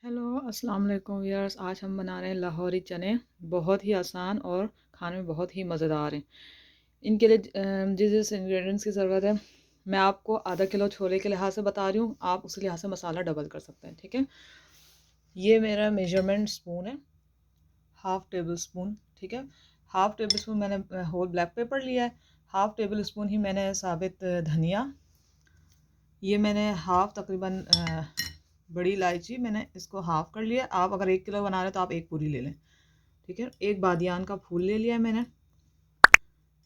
Hello अस्सलाम वालेकुम viewers. आज हम बना रहे हैं लाहौरी चने। बहुत ही आसान और खाने में बहुत ही मज़ेदार हैं। इनके लिए जिस जिस इंग्रेडिएंट्स की ज़रूरत है मैं आपको आधा किलो छोले के लिहाज से बता रही हूँ, आप उसी लिहाज से मसाला डबल कर सकते हैं। ठीक है, ये मेरा मेजरमेंट स्पून है, हाफ़ टेबल स्पून। ठीक है, हाफ़ टेबल स्पून मैंने होल ब्लैक पेपर लिया है। हाफ़ टेबल स्पून ही मैंने साबित धनिया, ये मैंने हाफ़ तकरीबन बड़ी इलायची मैंने इसको हाफ़ कर लिया। आप अगर 1 किलो बना रहे हैं तो आप एक पूरी ले लें। ठीक है, एक बादियान का फूल ले लिया मैंने,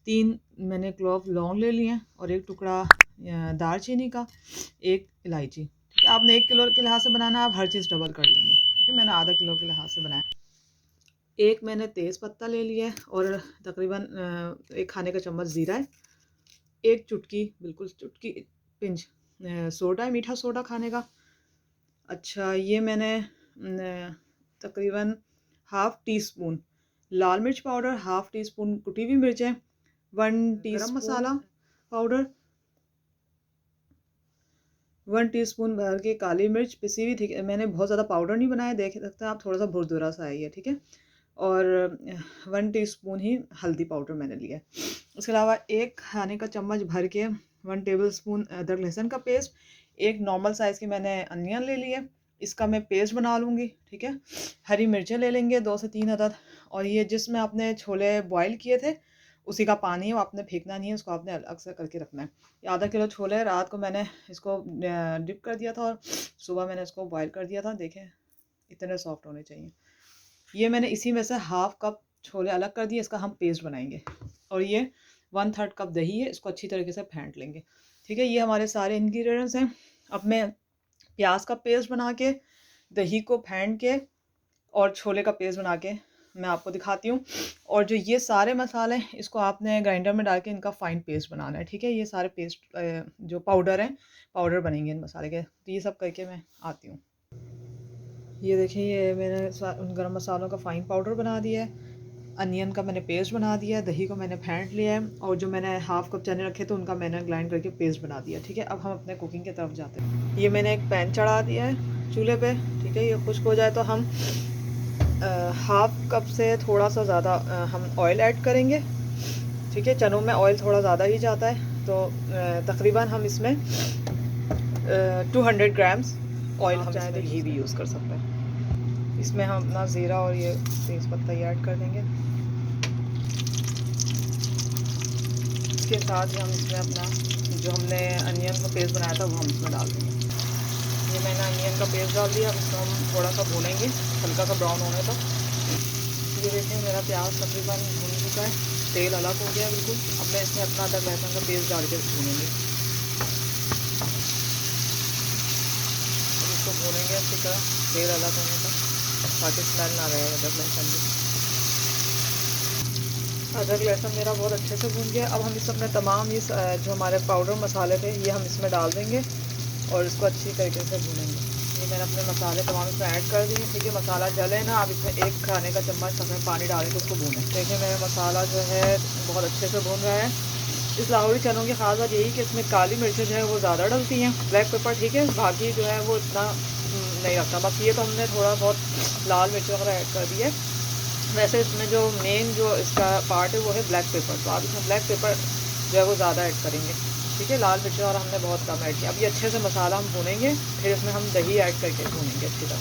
3 मैंने क्लॉव लौंग ले लिए और एक टुकड़ा दालचीनी का, एक इलायची। ठीक है, आपने 1 किलो के लिहाज से बनाना है, आप हर चीज़ डबल कर लेंगे। ठीक है, मैंने आधा किलो के लिहाज से बनाया। एक मैंने तेज़ पत्ता ले लिया है और तकरीबन 1 खाने का चम्मच ज़ीरा है। एक चुटकी, बिल्कुल चुटकी पिंच सोडा है, मीठा सोडा खाने का। अच्छा, ये मैंने तकरीबन हाफ़ टी स्पून लाल मिर्च पाउडर, हाफ़ टी स्पून कुटी हुई मिर्चें, 1 गरम मसाला पाउडर, 1 टीस्पून भर के काली मिर्च पिसी हुई। ठीक है, मैंने बहुत ज़्यादा पाउडर नहीं बनाया, देख सकते हैं आप, थोड़ा सा भुरभुरा सा है ये। ठीक है, और 1 टीस्पून ही हल्दी पाउडर मैंने लिया है। उसके अलावा 1 खाने का चम्मच भर के 1 टेबल स्पून अदरक लहसुन का पेस्ट, एक नॉर्मल साइज़ की मैंने अनियन ले ली है, इसका मैं पेस्ट बना लूँगी। ठीक है, हरी मिर्चें ले लेंगे 2 से 3 अदद, और ये जिसमें आपने छोले बॉयल किए थे उसी का पानी है, वो आपने फेंकना नहीं है, उसको आपने अलग से करके रखना है। ये आधा किलो छोले है, रात को मैंने इसको डिप कर दिया था और सुबह मैंने इसको बॉयल कर दिया था। देखें इतने सॉफ्ट होने चाहिए। ये मैंने इसी में से हाफ़ कप छोले अलग कर दिए, इसका हम पेस्ट बनाएंगे। और ये 1/3 कप दही है, इसको अच्छी तरीके से फेंट लेंगे। ठीक है, ये हमारे सारे इंग्रेडिएंट्स हैं। अब मैं प्याज का पेस्ट बना के, दही को फेंट के और छोले का पेस्ट बना के मैं आपको दिखाती हूँ। और जो ये सारे मसाले हैं इसको आपने ग्राइंडर में डाल के इनका फ़ाइन पेस्ट बनाना है। ठीक है, ये सारे पेस्ट जो पाउडर हैं, पाउडर बनेंगे इन मसाले के। तो ये सब करके मैं आती हूँ। ये देखिए, ये मैंने उन गरम मसालों का फ़ाइन पाउडर बना दिया है, अनियन का मैंने पेस्ट बना दिया है, दही को मैंने फेंट लिया है, और जो मैंने हाफ़ कप चने रखे थे उनका मैंने ग्राइंड करके पेस्ट बना दिया। ठीक है, अब हम अपने कुकिंग की तरफ जाते हैं। ये मैंने एक पैन चढ़ा दिया है चूल्हे पे। ठीक है, ये खुश्क हो जाए तो हम हाफ़ कप से थोड़ा सा ज़्यादा हम ऑयल ऐड करेंगे। ठीक है, चनों में ऑयल थोड़ा ज़्यादा ही जाता है, तो तकरीबन हम इसमें 200 ग्राम्स ऑयल, हम चाहें तो घी भी यूज़ कर सकते हैं। इसमें हम अपना ज़ीरा और ये तेज़ पत्ता ही ऐड कर देंगे। इसके साथ ही हम इसमें अपना जो हमने अनियन का पेस्ट बनाया था वो हम इसमें डाल देंगे। ये मैंने अनियन का पेस्ट डाल दिया। अब इसको हम थोड़ा सा भूनेंगे हल्का सा ब्राउन होने तक। ये देखिए, मेरा प्याज तकरीबन भून चुका है, तेल अलग हो गया बिल्कुल। अब मैं इसमें अपना अदरक लहसुन का पेस्ट डाल के भूनेंगे। इसको भूनेंगे अच्छी तरह, तेल अलग होने तक, ताकि स्मेल ना रहे अदरक लहसुन की। अदरक लहसुन मेरा बहुत अच्छे से भून गया। अब हम इसमें अपने तमाम ये जो हमारे पाउडर मसाले थे ये हम इसमें डाल देंगे और इसको अच्छी तरीके से भूनेंगे। ये मैंने अपने मसाले तमाम इसमें ऐड कर दिए। ठीक है, मसाला जले ना, अब इसमें 1 खाने का चम्मच हमें पानी डाल के उसको भूनें। देखिए, मेरा मसाला जो है बहुत अच्छे से भून रहा है। इस लाहौरी चनों की ख़ास बात यही कि इसमें काली मिर्चें जो है वो ज़्यादा डलती हैं, ब्लैक पेपर। ठीक है, बाकी जो है वो इतना नहीं रखता। बस ये तो हमने थोड़ा बहुत लाल मिर्च वगैरह ऐड कर दिए। वैसे इसमें जो मेन जो इसका पार्ट है वो है ब्लैक पेपर, तो आप इसमें ब्लैक पेपर जो है वो ज़्यादा ऐड करेंगे। ठीक है, लाल मिर्च और हमने बहुत कम ऐड किया। अब ये अच्छे से मसाला हम भूनेंगे, फिर इसमें हम दही ऐड करके भूनेंगे अच्छी तरह।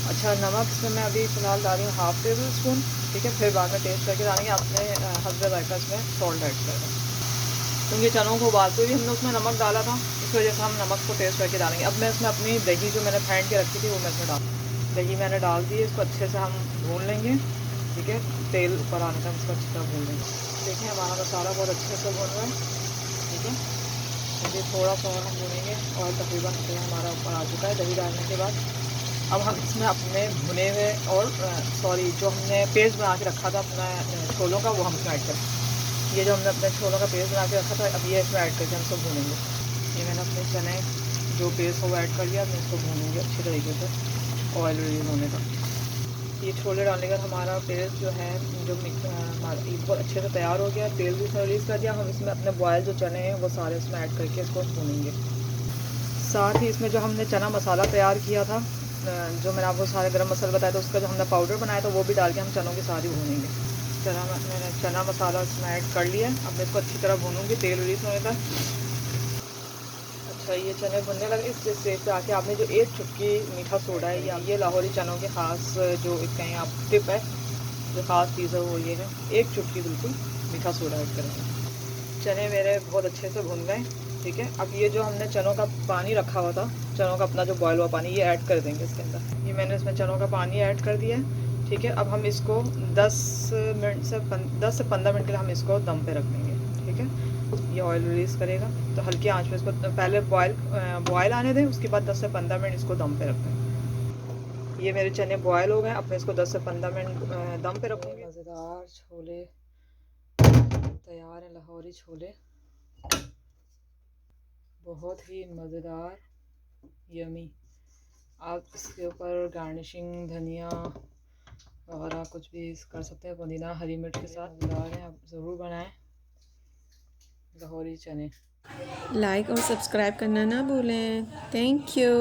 अच्छा, नमक इसमें मैं अभी फ़िलहाल डाल रही हूँ हाफ़ टेबल स्पून। ठीक है, फिर बाद में टेस्ट करके डालेंगे। अपने हस्बे जायका इसमें सॉल्ट ऐड करेंगे, क्योंकि चनों को उबालते हुए हमने उसमें नमक डाला था, इस वजह से हम नमक को टेस्ट करके डालेंगे। अब मैं इसमें अपनी दही जो मैंने फेंट के रखी थी वो मैं इसमें दही मैंने डाल दी है। इसको अच्छे से हम भून लेंगे। ठीक है, तेल ऊपर आने तक इसको अच्छी तरह भून लेंगे। देखिए, हमारा मसाला बहुत अच्छे से भून रहा है। ठीक है, मुझे थोड़ा सा और हम भूनेंगे और तकरीबन तेल हमारा ऊपर आ चुका है दही डालने के बाद। अब हम इसमें अपने भुने हुए और जो हमने पेस्ट बना के रखा था अपना छोलों का, वो हम इसमें ऐड करें। ये जो हमने अपने छोलों का पेस्ट बना के रखा था, अब ये इसमें ऐड करके हम इसको भूनेंगे। ये मैंने अपने चने जो पेस्ट हो वो ऐड कर लिया। अब मैं इसको भूनूँगी अच्छी तरीके से ऑयल रिलीज होने तक। ये छोले डालने का हमारा पेस्ट जो है जो हमारा ये बहुत अच्छे से तैयार हो गया, तेल भी इसमें रिलीज़ कर दिया। हम इसमें अपने बॉयल जो चने हैं वो सारे इसमें ऐड करके इसको भूनेंगे। साथ ही इसमें जो हमने चना मसाला तैयार किया था, जो मैंने आपको सारे गरम मसाला बताया था, उसका जो हमने पाउडर बनाया था वो भी डाल के हम चनों के साथ ही भूनेंगे। मैंने चना मसाला इसमें ऐड कर लिया है। अब मैं इसको अच्छी तरह भूनूंगी तेल रिलीज होने तक। अच्छा, ये चने भुनने लगे। इस स्टेज पे आके आपने जो एक चुटकी मीठा सोडा है, या ये लाहौरी चनों के ख़ास जो कहें आप टिप है, जो ख़ास चीज़ है वो ये है, एक चुटकी बिल्कुल मीठा सोडा ऐड करेंगे। चने मेरे बहुत अच्छे से भुन गए, ठीक है। अब ये जो हमने चनों का पानी रखा हुआ था, चनों का अपना जो बॉयल हुआ पानी, ये ऐड कर देंगे इसके अंदर। ये मैंने इसमें चनों का पानी ऐड कर दिया है, ठीक है। अब हम इसको 10 से 15 मिनट के लिए हम इसको दम पे रख देंगे, ठीक है। ये ऑयल रिलीज़ करेगा, तो हल्की आंच पे इसको पहले बॉयल आने दें, उसके बाद 10 से 15 मिनट इसको दम पे रखें। ये मेरे चने बॉयल हो गए। अब मैं इसको 10 से 15 मिनट दम पे रखूँगी। मज़ेदार छोले तैयार है, लाहौरी छोले, बहुत ही मज़ेदार, यमी। आप इसके ऊपर गार्निशिंग धनिया वगैरह कुछ भी कर सकते हैं, पुदीना हरी मिर्च के साथ। मज़ेदार है, आप ज़रूर बनाएं लाहौरी चने। लाइक और सब्सक्राइब करना ना भूलें। Thank you.